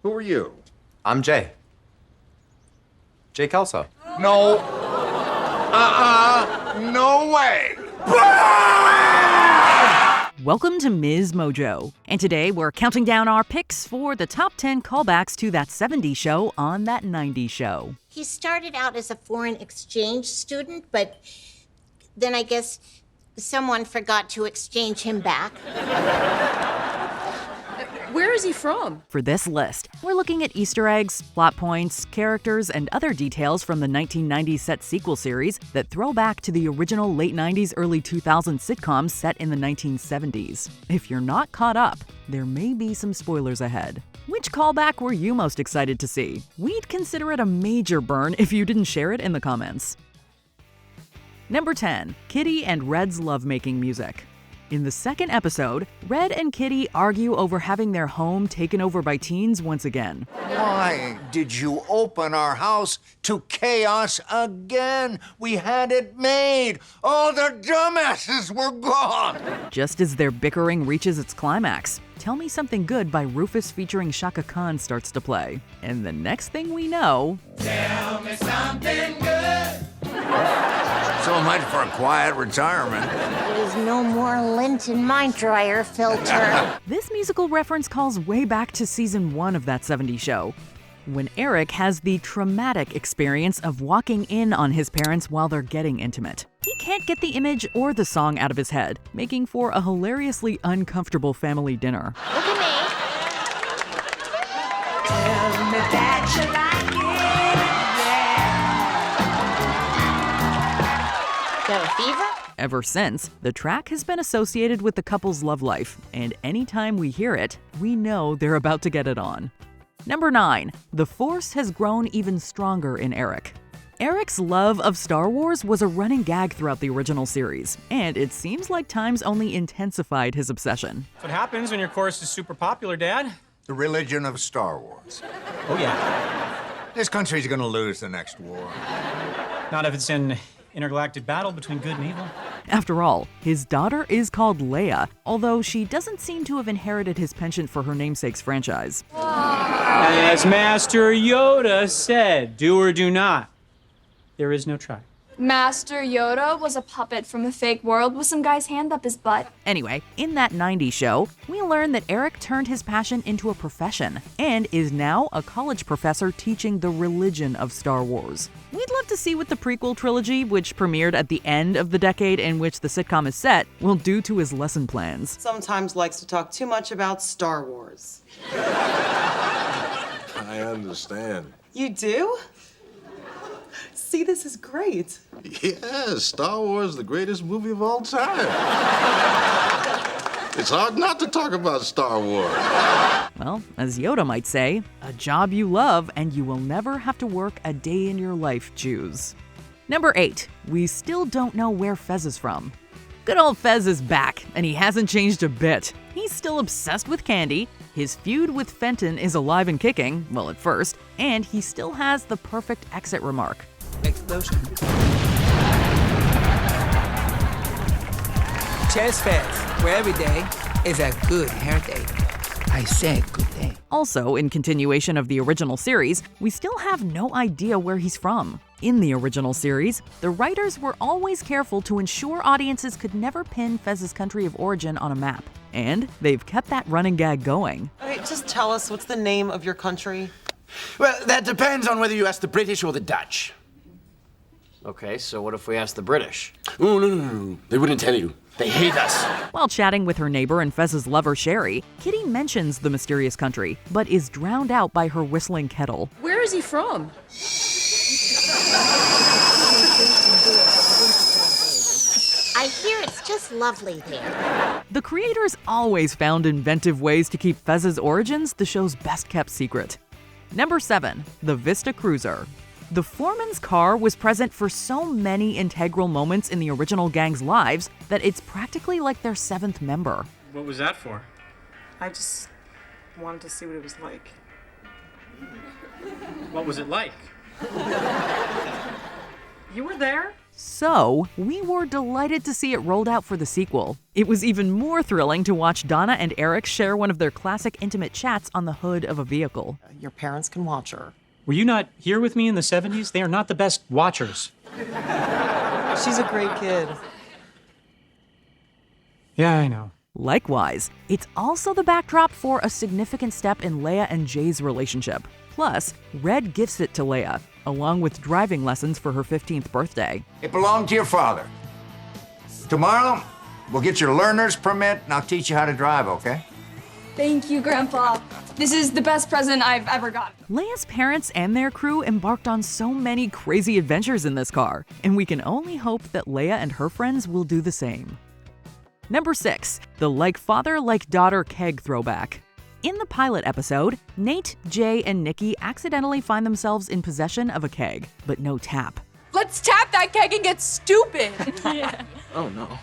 Who are you? I'm Jay. Jay Kelso. No. No way. Welcome to MsMojo, and today we're counting down our picks for the top 10 callbacks to that 70s show on that 90s show. He started out as a foreign exchange student, but then I guess someone forgot to exchange him back. Where is he from? For this list, we're looking at Easter eggs, plot points, characters, and other details from the 1990s set sequel series that throw back to the original late 90s, early 2000s sitcoms set in the 1970s. If you're not caught up, there may be some spoilers ahead. Which callback were you most excited to see? We'd consider it a major burn if you didn't share it in the comments. Number 10. Kitty and Red's lovemaking music. In the second episode, Red and Kitty argue over having their home taken over by teens once again. Why did you open our house to chaos again? We had it made. All the dumbasses were gone. Just as their bickering reaches its climax, Tell Me Something Good by Rufus featuring Shaka Khan starts to play. And the next thing we know... Tell me something good. So much for a quiet retirement. There's no more lint in my dryer filter. This musical reference calls way back to season 1 of that 70s show, when Eric has the traumatic experience of walking in on his parents while they're getting intimate. He can't get the image or the song out of his head, making for a hilariously uncomfortable family dinner. Look at me. Tell me that you like it, Got a fever? Ever since, the track has been associated with the couple's love life, and anytime we hear it, we know they're about to get it on. Number 9. The Force has grown even stronger in Eric. Eric's love of Star Wars was a running gag throughout the original series, and it seems like times only intensified his obsession. That's what happens when your course is super popular, Dad. The religion of Star Wars. Oh, yeah. This country's gonna lose the next war. Not if it's an intergalactic battle between good and evil. After all, his daughter is called Leia, although she doesn't seem to have inherited his penchant for her namesake's franchise. As Master Yoda said, do or do not. There is no try. Master Yoda was a puppet from a fake world with some guy's hand up his butt. Anyway, in that 90s show, we learn that Eric turned his passion into a profession and is now a college professor teaching the religion of Star Wars. We'd love to see what the prequel trilogy, which premiered at the end of the decade in which the sitcom is set, will do to his lesson plans. Sometimes likes to talk too much about Star Wars. I understand. You do? See, this is great. Yes, Star Wars is the greatest movie of all time. It's hard not to talk about Star Wars. Well, as Yoda might say, a job you love and you will never have to work a day in your life choose. Number 8. We still don't know where Fez is from. Good old Fez is back, and he hasn't changed a bit. He's still obsessed with candy, his feud with Fenton is alive and kicking, well at first, and he still has the perfect exit remark. Explosion. Chest Fest, where every day is a good hair day. I said good day. Also, in continuation of the original series, we still have no idea where he's from. In the original series, the writers were always careful to ensure audiences could never pin Fez's country of origin on a map. And they've kept that running gag going. All right, just tell us, what's the name of your country? Well, that depends on whether you ask the British or the Dutch. Okay, so what if we ask the British? Oh, no. They wouldn't tell you. They hate us. While chatting with her neighbor and Fez's lover, Sherry, Kitty mentions the mysterious country, but is drowned out by her whistling kettle. Where is he from? I hear it's just lovely there. The creators always found inventive ways to keep Fez's origins the show's best-kept secret. Number 7. The Vista Cruiser. The foreman's car was present for so many integral moments in the original gang's lives that it's practically like their 7th member. What was that for? I just wanted to see what it was like. What was it like? You were there? So, we were delighted to see it rolled out for the sequel. It was even more thrilling to watch Donna and Eric share one of their classic intimate chats on the hood of a vehicle. Your parents can watch her. Were you not here with me in the 70s? They are not the best watchers. She's a great kid. Yeah, I know. Likewise, it's also the backdrop for a significant step in Leia and Jay's relationship. Plus, Red gifts it to Leia, along with driving lessons for her 15th birthday. It belonged to your father. Tomorrow, we'll get your learner's permit and I'll teach you how to drive, okay? Thank you, Grandpa. This is the best present I've ever gotten. Leia's parents and their crew embarked on so many crazy adventures in this car, and we can only hope that Leia and her friends will do the same. Number 6, the like father, like daughter keg throwback. In the pilot episode, Nate, Jay, and Nikki accidentally find themselves in possession of a keg, but no tap. Let's tap that keg and get stupid. Yeah. Oh no.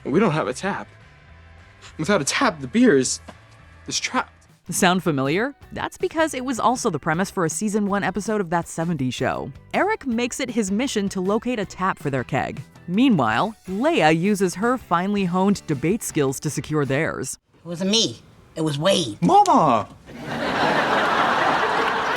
We don't have a tap. Without a tap, the beer is trapped. Sound familiar? That's because it was also the premise for a season 1 episode of That 70s Show. Eric makes it his mission to locate a tap for their keg. Meanwhile, Leia uses her finely honed debate skills to secure theirs. It wasn't me. It was Wade. Mama!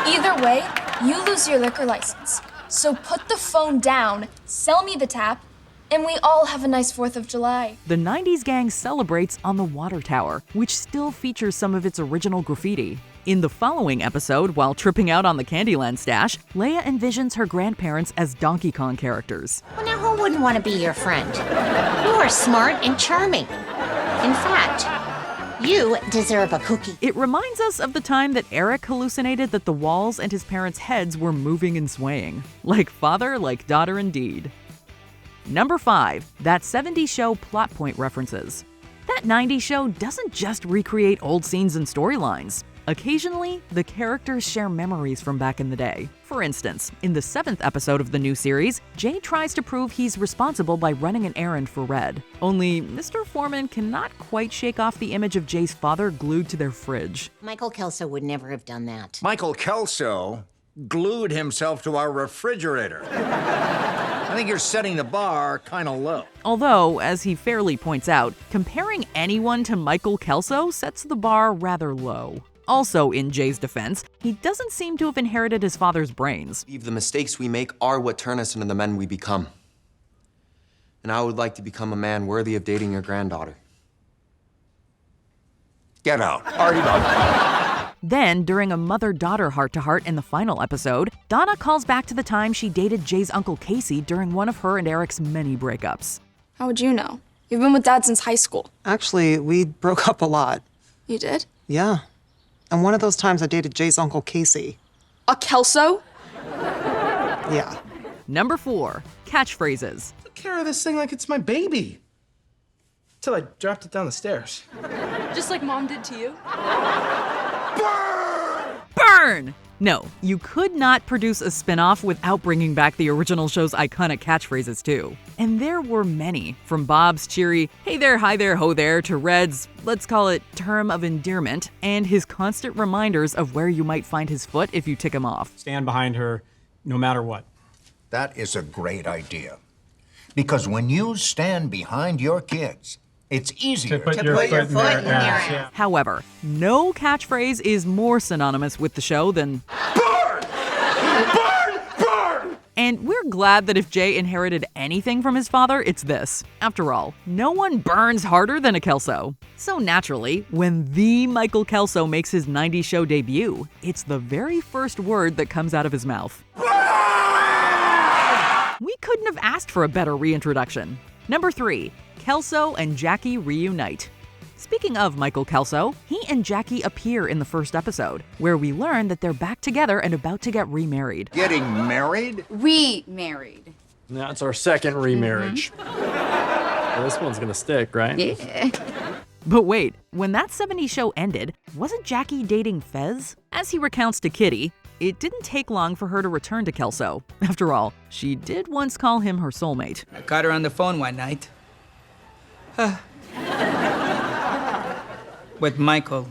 Either way, you lose your liquor license. So put the phone down, sell me the tap, and we all have a nice 4th of July. The 90s gang celebrates on the water tower, which still features some of its original graffiti. In the following episode, while tripping out on the Candyland stash, Leia envisions her grandparents as Donkey Kong characters. Well, now who wouldn't want to be your friend? You are smart and charming. In fact, you deserve a cookie. It reminds us of the time that Eric hallucinated that the walls and his parents' heads were moving and swaying. Like father, like daughter indeed. Number 5, That 70s Show plot point references. That 90s show doesn't just recreate old scenes and storylines. Occasionally, the characters share memories from back in the day. For instance, in the 7th episode of the new series, Jay tries to prove he's responsible by running an errand for Red. Only Mr. Foreman cannot quite shake off the image of Jay's father glued to their fridge. Michael Kelso would never have done that. Michael Kelso glued himself to our refrigerator. I think you're setting the bar kind of low. Although, as he fairly points out, comparing anyone to Michael Kelso sets the bar rather low. Also, in Jay's defense, he doesn't seem to have inherited his father's brains. The mistakes we make are what turn us into the men we become. And I would like to become a man worthy of dating your granddaughter. Get out. Already done. Then, during a mother-daughter heart-to-heart in the final episode, Donna calls back to the time she dated Jay's Uncle Casey during one of her and Eric's many breakups. How would you know? You've been with Dad since high school. Actually, we broke up a lot. You did? Yeah. And one of those times I dated Jay's Uncle Casey. A Kelso? Yeah. Number 4, catchphrases. Took care of this thing like it's my baby. Till I dropped it down the stairs. Just like Mom did to you? Burn! No, you could not produce a spin-off without bringing back the original show's iconic catchphrases too. And there were many, from Bob's cheery, hey there, hi there, ho there, to Red's, let's call it term of endearment, and his constant reminders of where you might find his foot if you tick him off. Stand behind her, no matter what. That is a great idea. Because when you stand behind your kids, it's easier To put your foot in their ass. Yeah. However, no catchphrase is more synonymous with the show than burn! Burn! Burn! And we're glad that if Jay inherited anything from his father, it's this. After all, no one burns harder than a Kelso. So naturally, when the Michael Kelso makes his 90s show debut, it's the very first word that comes out of his mouth. We couldn't have asked for a better reintroduction. Number 3, Kelso and Jackie reunite. Speaking of Michael Kelso, he and Jackie appear in the first episode, where we learn that they're back together and about to get remarried. Getting married? Remarried. That's our second remarriage. Well, this one's gonna stick, right? Yeah. But wait, when That 70s Show ended, wasn't Jackie dating Fez? As he recounts to Kitty, it didn't take long for her to return to Kelso. After all, she did once call him her soulmate. I caught her on the phone one night. With Michael.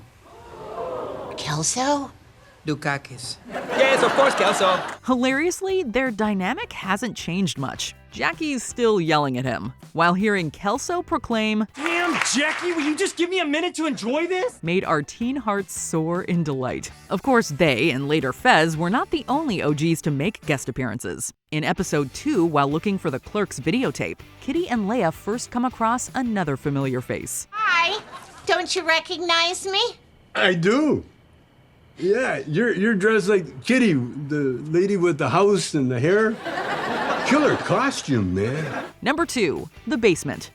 Kelso? Dukakis. Yes, of course, Kelso. Hilariously, their dynamic hasn't changed much. Jackie's still yelling at him, while hearing Kelso proclaim, "Damn, Jackie, will you just give me a minute to enjoy this?" made our teen hearts soar in delight. Of course, they, and later Fez, were not the only OGs to make guest appearances. In episode 2, while looking for the clerk's videotape, Kitty and Leia first come across another familiar face. Hi, don't you recognize me? I do. Yeah, you're dressed like Kitty, the lady with the house and the hair. Killer costume, man. Number 2, the basement.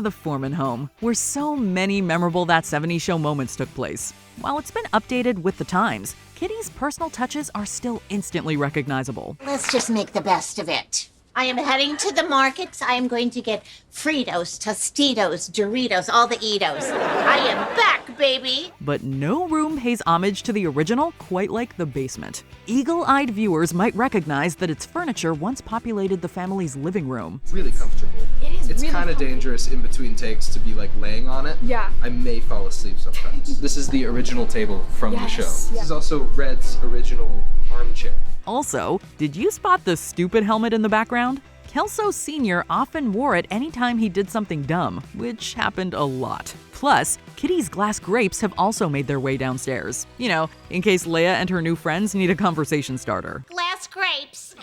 The Foreman home, where so many memorable That 70s Show moments took place. While it's been updated with the times, Kitty's personal touches are still instantly recognizable. Let's just make the best of it. I am heading to the markets. I am going to get Fritos, Tostitos, Doritos, all the Eatos. I am back, baby! But no room pays homage to the original quite like the basement. Eagle-eyed viewers might recognize that its furniture once populated the family's living room. Really comfortable. It's really kind of dangerous in between takes to be like laying on it. Yeah. I may fall asleep sometimes. This is the original table from the show. Yes, This is also Red's original armchair. Also, did you spot the stupid helmet in the background? Kelso Sr. often wore it anytime he did something dumb, which happened a lot. Plus, Kitty's glass grapes have also made their way downstairs. You know, in case Leia and her new friends need a conversation starter. Glass grapes.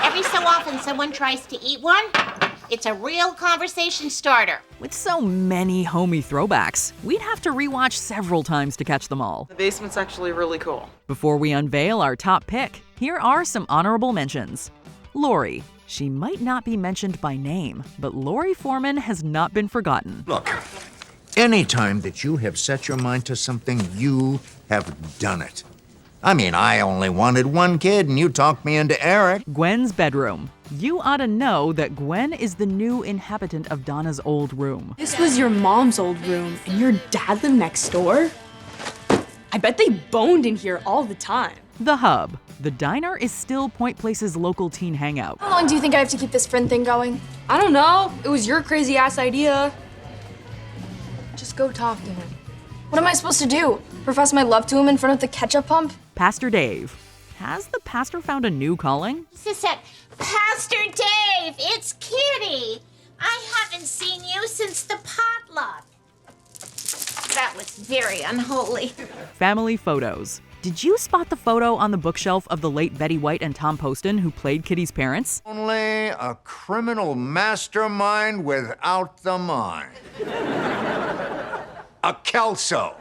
Every so often someone tries to eat one. It's a real conversation starter. With so many homey throwbacks, we'd have to rewatch several times to catch them all. The basement's actually really cool. Before we unveil our top pick, here are some honorable mentions. Lori. She might not be mentioned by name, but Lori Foreman has not been forgotten. Look, anytime that you have set your mind to something, you have done it. I mean, I only wanted one kid, and you talked me into Eric. Gwen's bedroom. You ought to know that Gwen is the new inhabitant of Donna's old room. This was your mom's old room, and your dad lived next door? I bet they boned in here all the time. The Hub. The diner is still Point Place's local teen hangout. How long do you think I have to keep this friend thing going? I don't know. It was your crazy ass idea. Just go talk to him. What am I supposed to do? Profess my love to him in front of the ketchup pump? Pastor Dave. Has the pastor found a new calling? This is Pastor Dave, it's Kitty. I haven't seen you since the potluck. That was very unholy. Family photos. Did you spot the photo on the bookshelf of the late Betty White and Tom Poston who played Kitty's parents? Only a criminal mastermind without the mind. A Kelso.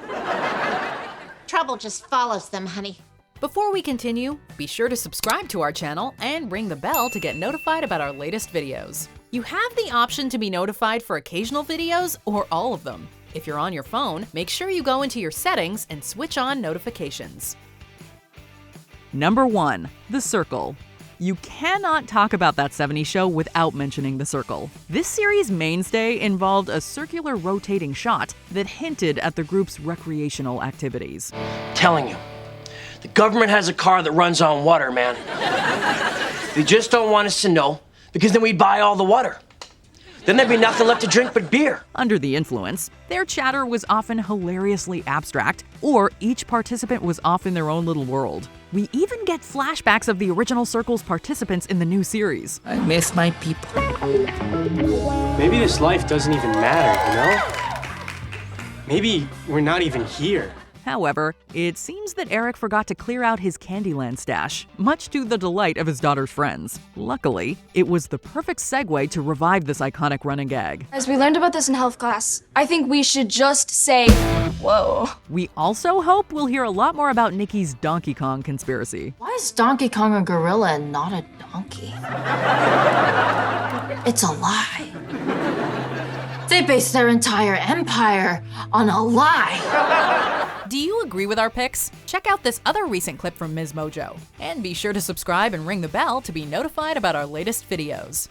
Trouble just follows them, honey. Before we continue, be sure to subscribe to our channel and ring the bell to get notified about our latest videos. You have the option to be notified for occasional videos or all of them. If you're on your phone, make sure you go into your settings and switch on notifications. Number 1, The Circle. You cannot talk about That 70s Show without mentioning The Circle. This series' mainstay involved a circular rotating shot that hinted at the group's recreational activities. Telling you, the government has a car that runs on water, man. They just don't want us to know, because then we'd buy all the water. Then there'd be nothing left to drink but beer. Under the influence, their chatter was often hilariously abstract, or each participant was off in their own little world. We even get flashbacks of the original Circle's participants in the new series. I miss my people. Maybe this life doesn't even matter, you know? Maybe we're not even here. However, it seems that Eric forgot to clear out his Candyland stash, much to the delight of his daughter's friends. Luckily, it was the perfect segue to revive this iconic running gag. As we learned about this in health class, I think we should just say, whoa. We also hope we'll hear a lot more about Nikki's Donkey Kong conspiracy. Why is Donkey Kong a gorilla and not a donkey? It's a lie. They based their entire empire on a lie. Do you agree with our picks? Check out this other recent clip from MsMojo. And be sure to subscribe and ring the bell to be notified about our latest videos.